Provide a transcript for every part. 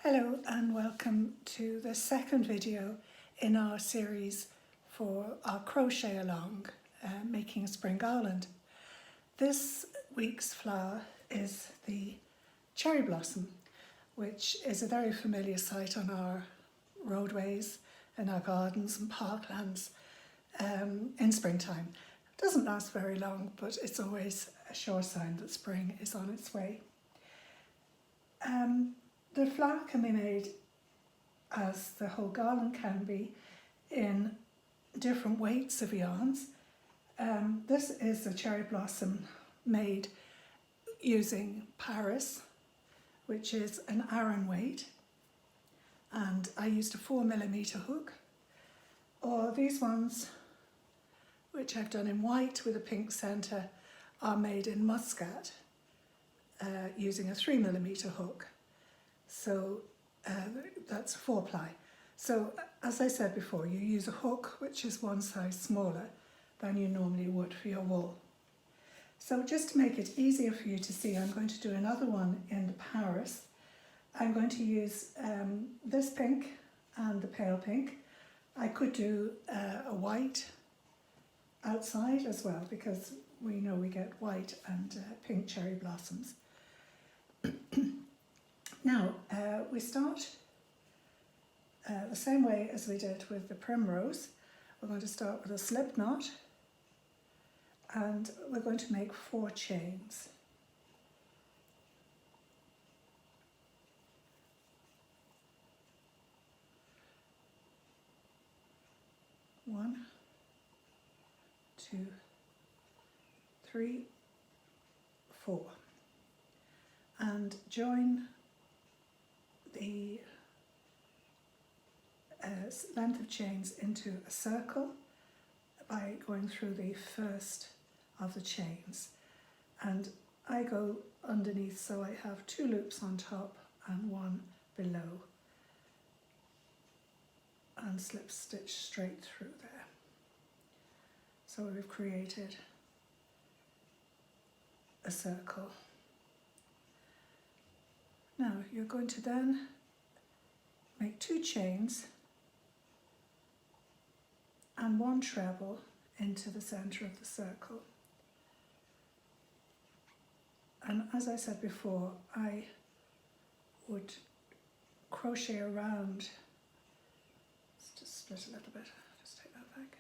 Hello and welcome to the second video in our series for our Crochet-A-Long, making a Spring Garland. This week's flower is the cherry blossom, which is a very familiar sight on our roadways, in our gardens and parklands in springtime. It doesn't last very long, but it's always a sure sign that spring is on its way. The flower can be made, as the whole garland can be, in different weights of yarns. This is a cherry blossom made using Paris, which is an Aran weight, and I used a 4mm hook, or these ones, which I've done in white with a pink centre, are made in Muskat using a 3mm hook. So that's 4-ply. So as I said before, you use a hook which is one size smaller than you normally would for your wool. So just to make it easier for you to see, I'm going to do another one in the Paris. I'm going to use this pink and the pale pink. I could do a white outside as well, because we know we get white and pink cherry blossoms. Now, we start the same way as we did with the primrose. We're going to start with a slip knot, and we're going to make 4 chains. One, 2, 3, 4, and join the length of chains into a circle by going through the first of the chains, and I go underneath, so I have 2 loops on top and 1 below, and slip stitch straight through there. So we've created a circle. Now you're going to then make 2 chains and 1 treble into the centre of the circle. And as I said before, I would crochet around. Let's just split a little bit, just take that back.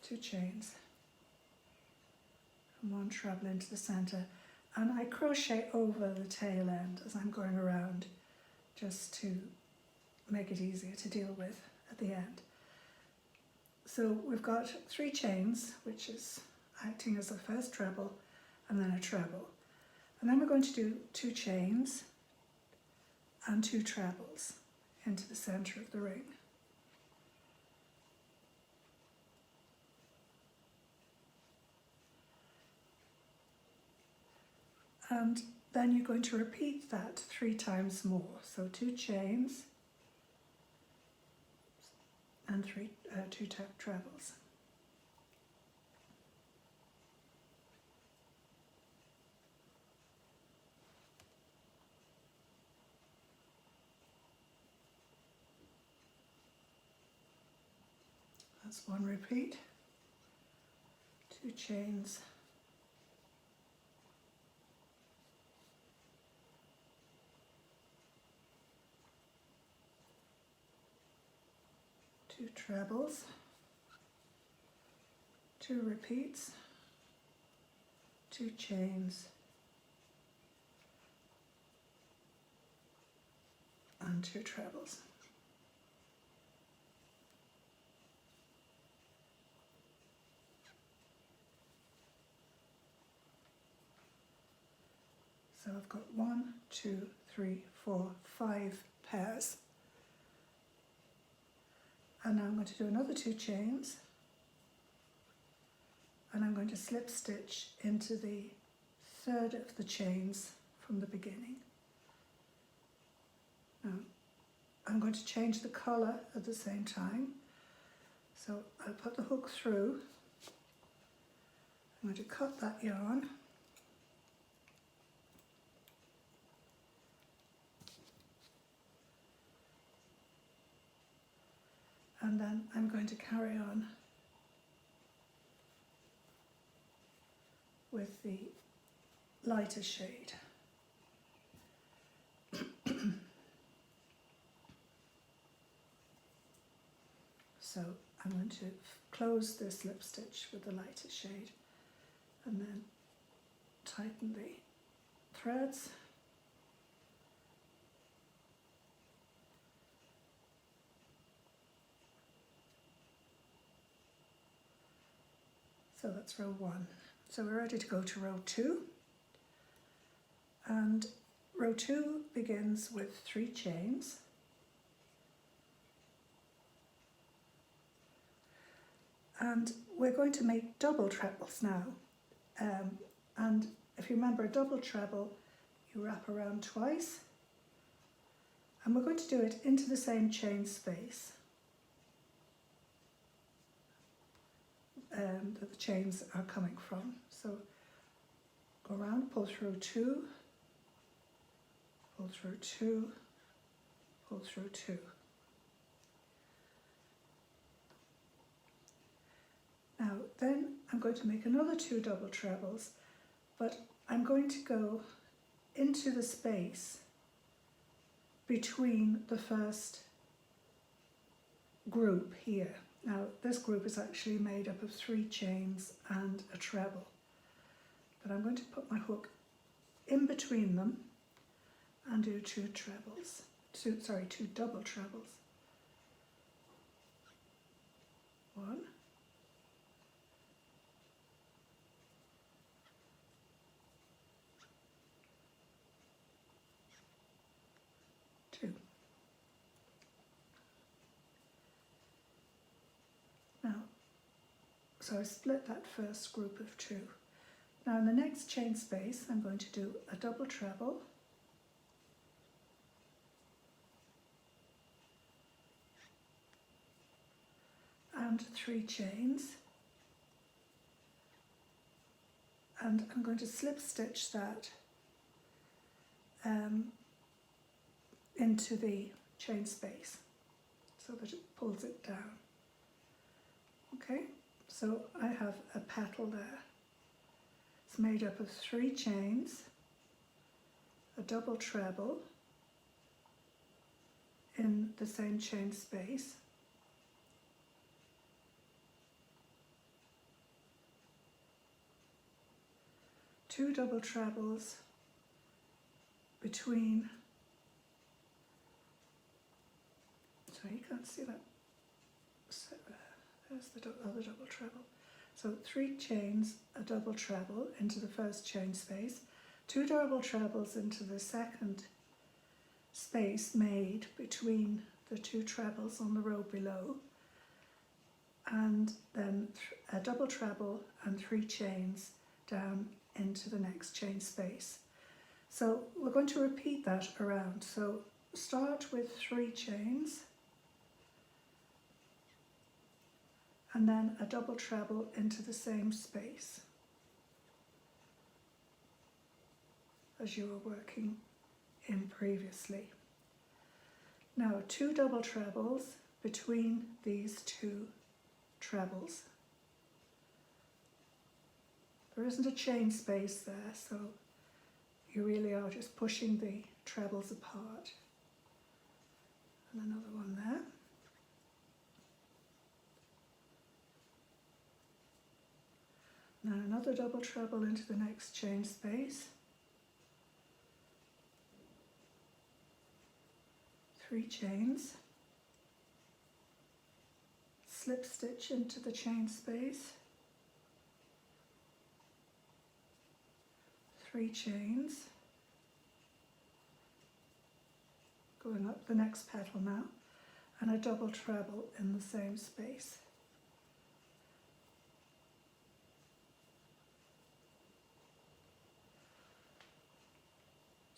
Two chains and 1 treble into the centre, and I crochet over the tail end as I'm going around, just to make it easier to deal with at the end. So we've got 3 chains, which is acting as the first treble and then a treble, and then we're going to do 2 chains and 2 trebles into the centre of the ring. And then you're going to repeat that 3 times more. So 2 chains and 2 trebles. That's 1 repeat, 2 chains, 2 trebles, 2 repeats, 2 chains, and 2 trebles. So I've got 1, 2, 3, 4, 5 pairs. And now I'm going to do another 2 chains, and I'm going to slip stitch into the 3rd of the chains from the beginning. Now I'm going to change the colour at the same time, so I'll put the hook through I'm going to cut that yarn. And then I'm going to carry on with the lighter shade. So I'm going to close this slip stitch with the lighter shade and then tighten the threads. So that's row 1. So we're ready to go to row 2. And row 2 begins with 3 chains. And we're going to make double trebles now. And if you remember a double treble, you wrap around twice. And we're going to do it into the same chain space that the chains are coming from. So go around, pull through 2, pull through 2, pull through 2. Now then I'm going to make another 2 double trebles, but I'm going to go into the space between the first group here. Now this group is actually made up of 3 chains and a treble, but I'm going to put my hook in between them and do 2 double trebles. 1, 2. Now, so I split that first group of 2. Now in the next chain space I'm going to do a double treble, and 3 chains, and I'm going to slip stitch that into the chain space so that it pulls it down. Okay, so I have a petal there. It's made up of 3 chains, a double treble in the same chain space, two double trebles between, sorry, you can't see that, so there's the other double treble. So 3 chains, a double treble into the first chain space, 2 double trebles into the second space made between the 2 trebles on the row below, and then a double treble and 3 chains down into the next chain space. So we're going to repeat that around. So start with 3 chains, and then a double treble into the same space as you were working in previously. Now 2 double trebles between these 2 trebles. There isn't a chain space there, so you really are just pushing the trebles apart. And another one there. Now another double treble into the next chain space. 3 chains. Slip stitch into the chain space. 3 chains. Going up the next petal now, and a double treble in the same space.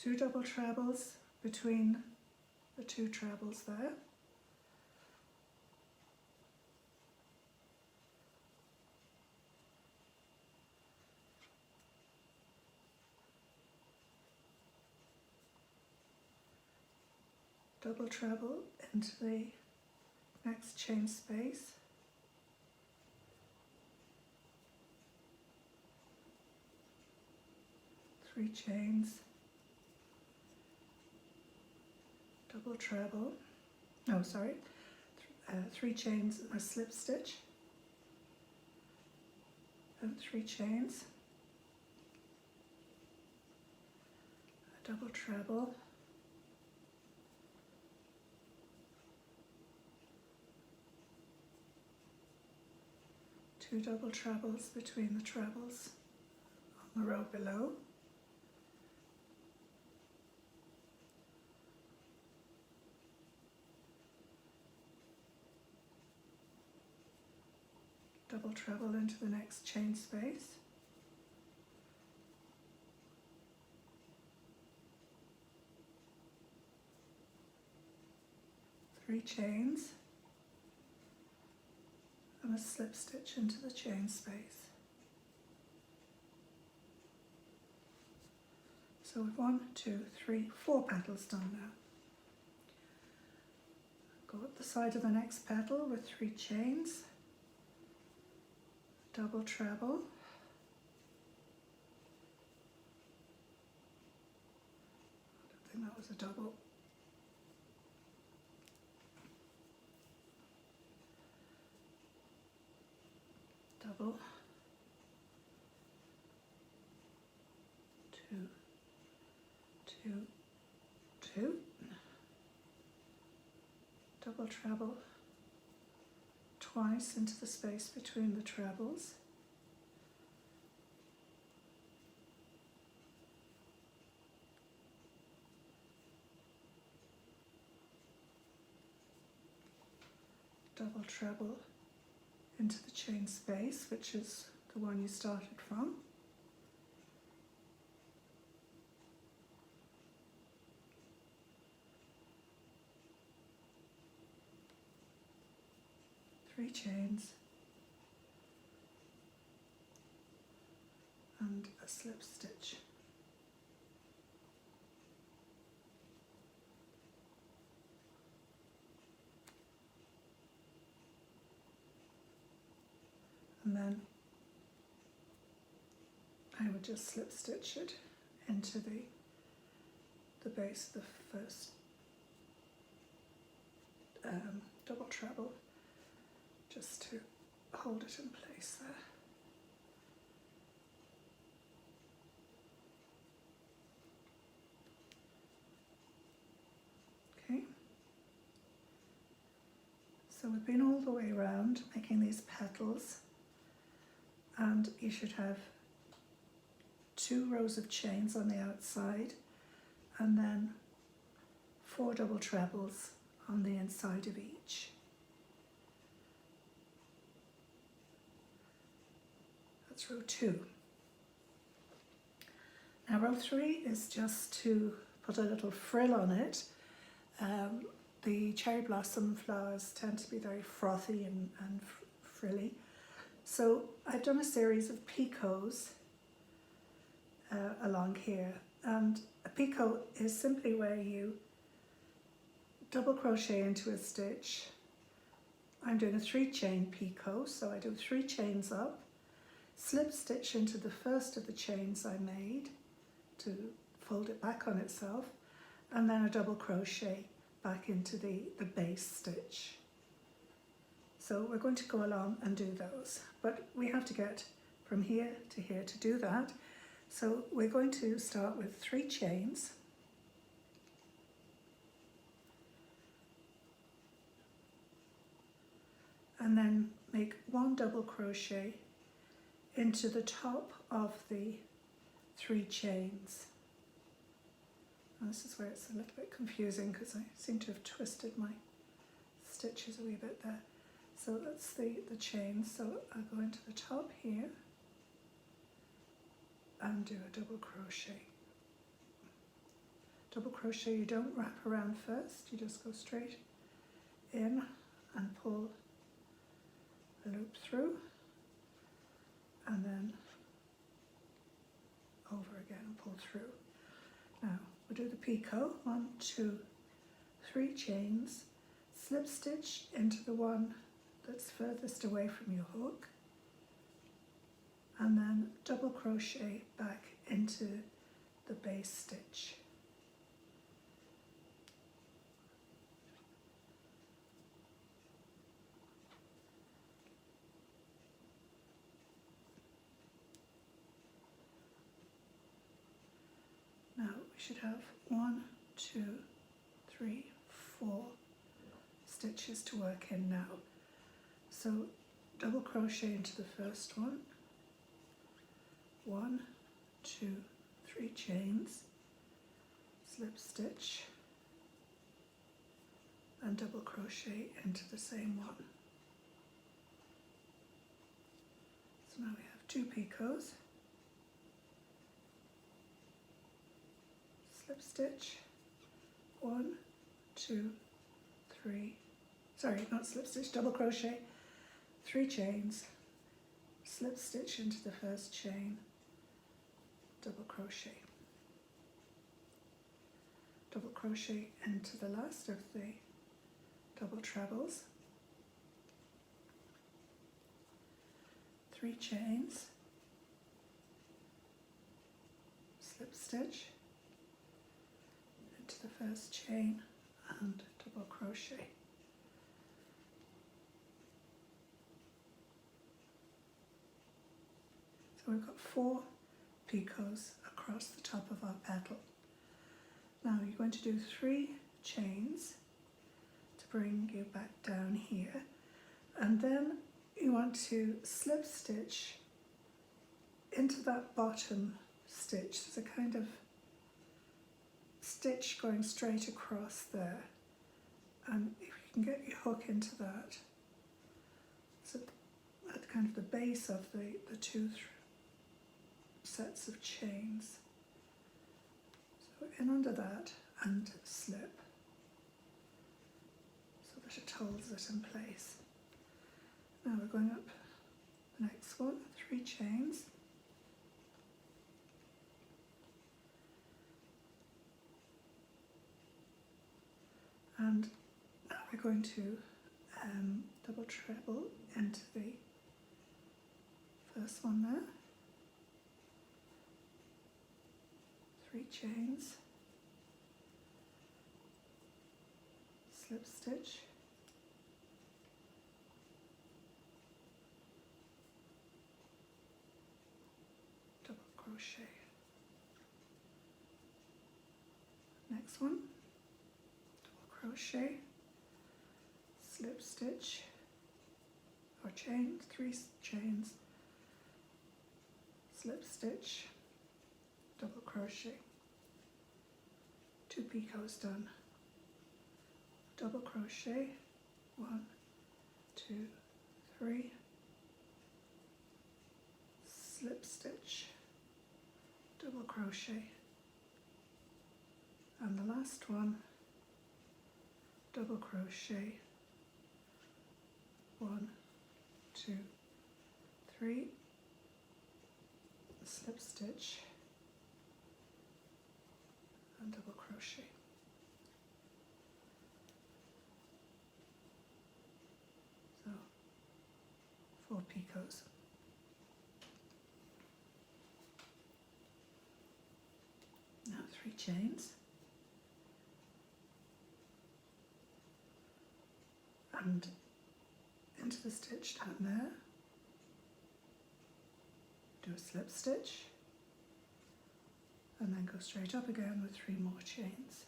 Two double trebles between the 2 trebles there. double treble into the next chain space, three chains, double treble, no sorry, three chains and a slip stitch, and three chains, a double treble, two double trebles between the trebles on the row below, double treble into the next chain space, three chains, and a slip stitch into the chain space. So we've 1, 2, 3, 4 petals done now. Go up the side of the next petal with 3 chains, double treble, I don't think that was a double, double, 2, 2, 2, double treble, twice into the space between the trebles, double treble into the chain space, which is the one you started from, three chains, and a slip stitch. And then I would just slip stitch it into the base of the first double treble, just to hold it in place there. Okay, so we've been all the way around making these petals, and you should have 2 rows of chains on the outside and then 4 double trebles on the inside of each. That's row 2. Now row 3 is just to put a little frill on it. The cherry blossom flowers tend to be very frothy and frilly. So I've done a series of picots along here, and a picot is simply where you double crochet into a stitch. I'm doing a 3 chain picot, so I do 3 chains up, slip stitch into the first of the chains I made to fold it back on itself, and then a double crochet back into the base stitch. So we're going to go along and do those, but we have to get from here to here to do that. So we're going to start with 3 chains, and then make 1 double crochet into the top of the 3 chains. And this is where it's a little bit confusing because I seem to have twisted my stitches a wee bit there. So that's the chain, so I'll go into the top here and do a double crochet. Double crochet, you don't wrap around first, you just go straight in and pull the loop through, and then over again and pull through. Now we'll do the picot, 1, 2, 3 chains, slip stitch into the one that's furthest away from your hook, and then double crochet back into the base stitch. Now we should have 1, 2, 3, 4 stitches to work in now. So double crochet into the first one, 1, 2, 3 chains, slip stitch, and double crochet into the same one. So now we have 2 picots, slip stitch, 1, 2, 3, sorry, not slip stitch, double crochet, 3 chains, slip stitch into the first chain, double crochet into the last of the double trebles, 3 chains, slip stitch into the first chain and double crochet. So we've got 4 picots across the top of our petal. Now you're going to do 3 chains to bring you back down here, and then you want to slip stitch into that bottom stitch. There's a kind of stitch going straight across there, and if you can get your hook into that, so at kind of the base of the 2 sets of chains. So in under that and slip so that it holds it in place. Now we're going up the next one, 3 chains, and now we're going to double treble into the first one there, 3 chains, slip stitch, double crochet. Next one, double crochet, slip stitch, or chain, 3 chains, slip stitch, double crochet, 2 picots done, double crochet, 1, 2, 3, slip stitch, double crochet, and the last one, double crochet, 1, 2, 3, slip stitch, and double crochet. So 4 picots. Now 3 chains, and into the stitch down there, do a slip stitch, and then go straight up again with 3 more chains.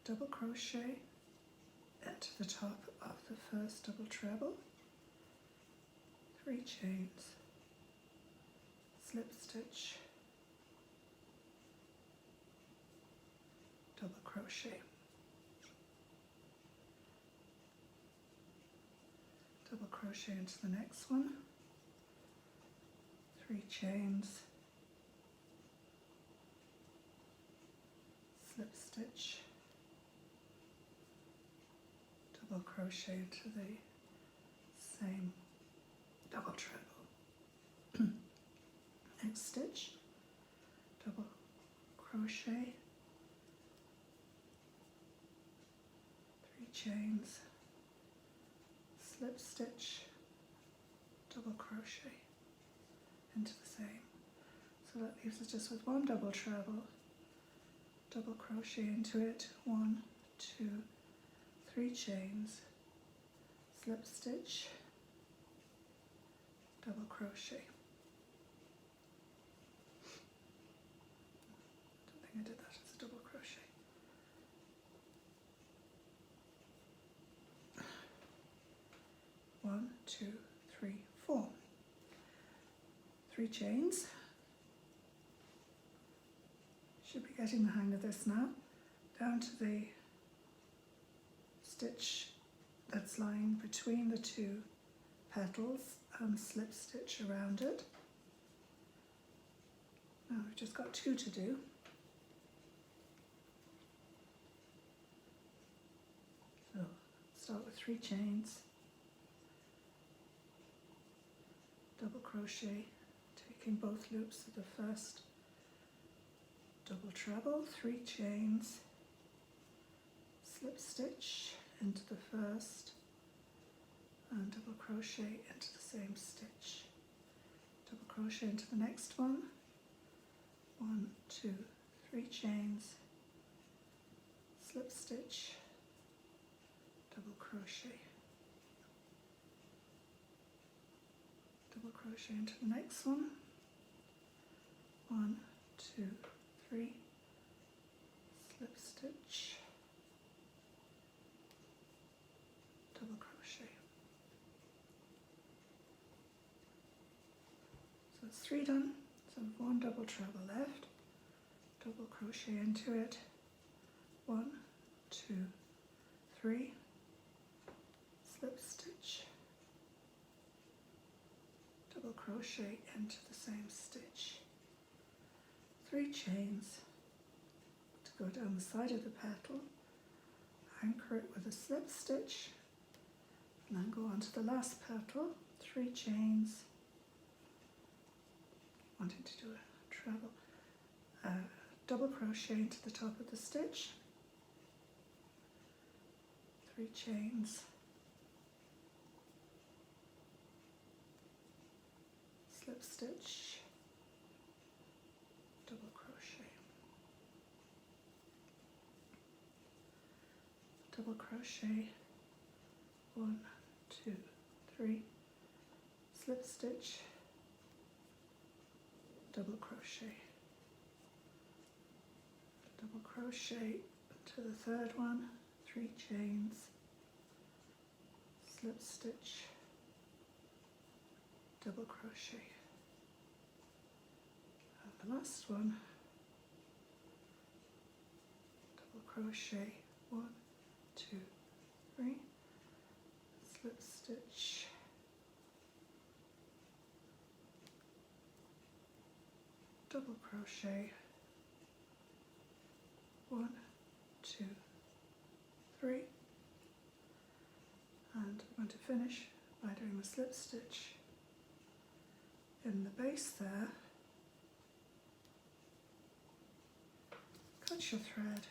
Double crochet into the top of the first double treble, 3 chains, slip stitch, double crochet, double crochet into the next one, 3 chains, slip stitch, double crochet into the same double treble. Next stitch, double crochet, chains, slip stitch, double crochet into the same. So that leaves us just with one double treble, double crochet into it, 1, 2, 3 chains, slip stitch, double crochet. I don't think I did that as a double crochet. One, 2, 3, 4. 3 chains. Should be getting the hang of this now. Down to the stitch that's lying between the 2 petals and slip stitch around it. Now we've just got 2 to do. So start with 3 chains, double crochet, taking both loops of the first, double treble, 3 chains, slip stitch into the first, and double crochet into the same stitch, double crochet into the next one, 1, 2, 3 chains, slip stitch, double crochet, double crochet into the next one, 1, 2, 3, slip stitch, double crochet. So it's 3 done, so 1 double treble left, double crochet into it, 1, 2, 3, slip stitch, double crochet into the same stitch, 3 chains to go down the side of the petal, anchor it with a slip stitch, and then go on to the last petal, 3 chains, wanting to do a treble, double crochet into the top of the stitch, 3 chains, slip stitch, double crochet, double crochet, 1, 2, 3, slip stitch, double crochet, double crochet to the third one, 3 chains, slip stitch, double crochet, and the last one, double crochet, 1, 2, 3, slip stitch, double crochet, 1, 2, 3, and I'm going to finish by doing a slip stitch in the base there. Cut your thread,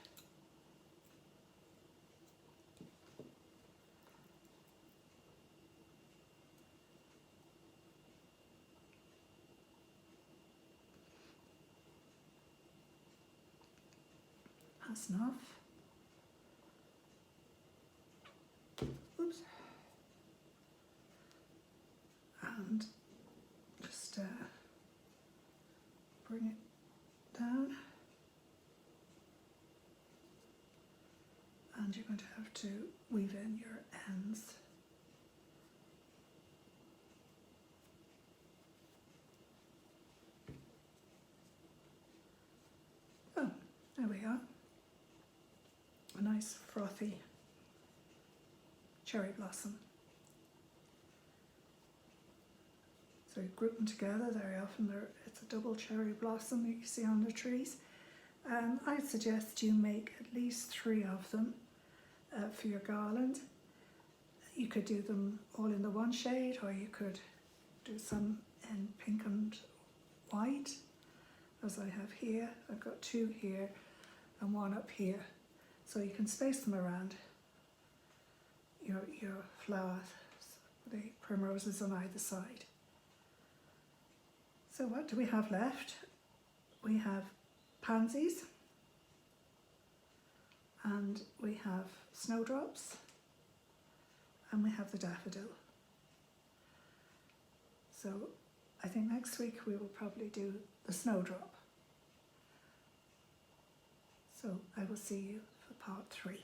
that's enough. Oops. And just bring it down, and you're going to have to weave in your ends. Oh, there we are. A nice frothy cherry blossom. So you group them together. Very often it's a double cherry blossom that you see on the trees. I'd suggest you make at least 3 of them for your garland. You could do them all in the one shade, or you could do some in pink and white, as I have here. I've got 2 here and 1 up here, so you can space them around. your flower, the primroses on either side. So what do we have left? We have pansies, and we have snowdrops, and we have the daffodil. So I think next week we will probably do the snowdrop. So I will see you for part 3.